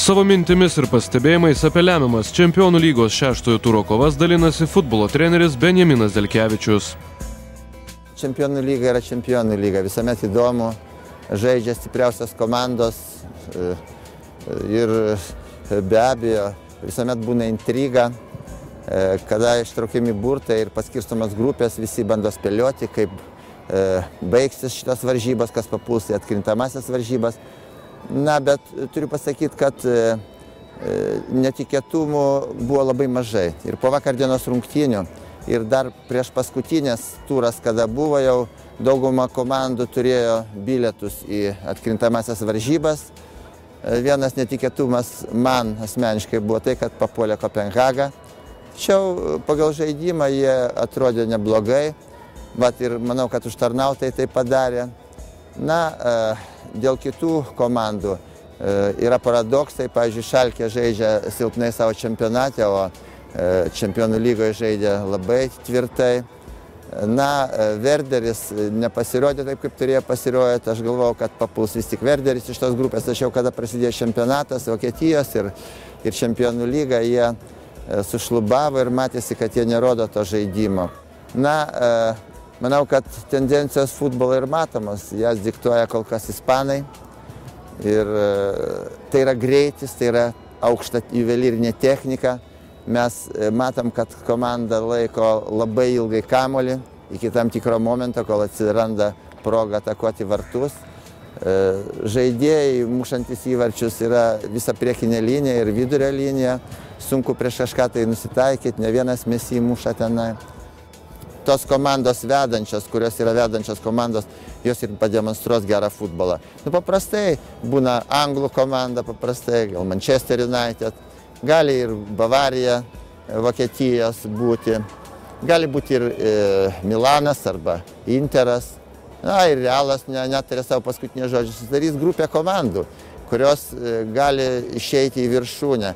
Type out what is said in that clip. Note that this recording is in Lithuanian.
Savo mintimis ir pastebėjimais apie lemiamas Čempionų lygos 6-ojo turo kovas dalinasi futbolo treneris Benjaminas Delkevičius. Čempionų lyga yra Čempionų lyga. Visuomet įdomu, žaidžia stipriausios komandos ir be abejo visuomet būna intriga, kada ištraukiami burtai ir paskirstomas grupės, visi bando spėlioti, kaip baigsis šitas varžybas, kas papuls į atkrintamasis varžybas. Na, bet turiu pasakyti, kad netikėtumų buvo labai mažai. Ir po vakar dienos rungtynių, ir dar prieš paskutinės turas, kada buvo jau dauguma komandų turėjo bilietus į atkrintamasias varžybas. Vienas netikėtumas man asmeniškai buvo tai, kad papuolė Kopenhagą. Tačiau pagal žaidimą jie atrodė neblogai, bet ir manau, kad užtarnautai tai padarė. Na, dėl kitų komandų yra paradoksai. Pavyzdžiui, Šalkė žaidžia silpnai savo čempionate, o Čempionų lygoje žaidė labai tvirtai. Na, Verderis nepasirodė taip, kaip turėjo pasirodyti. Aš galvojau, kad papuls vis tik Verderis iš tos grupės. Tačiau, kada prasidėjo čempionatas Vokietijos ir Čempionų lyga, jie sušlubavo ir matėsi, kad jie nerodo to žaidimo. Na, manau, kad tendencijos futbolo ir matomos, jas diktuoja kol kas ispanai. Ir tai yra greitis, tai yra aukšta juvelyrinė technika. Mes matom, kad komanda laiko labai ilgai kamuolį, iki tam tikro momento, kol atsiranda proga atakuoti vartus. Žaidėjai, mušantis įvarčius, yra visa priekinė linija ir vidurio linija. Sunku prieš kažką tai nusitaikyti, ne vienas Messi muša tenai. Tos komandos vedančios, kurios yra vedančios komandos, jos ir pademonstruos gerą futbolą. Nu, paprastai būna Anglų komanda, paprastai gal Manchester United, gali ir Bavarija, Vokietijos būti, gali būti ir Milanas arba Interas. Na, ir Realas netarė savo paskutinį žodžių. Susidarys grupė komandų, kurios gali išeiti į viršūnę.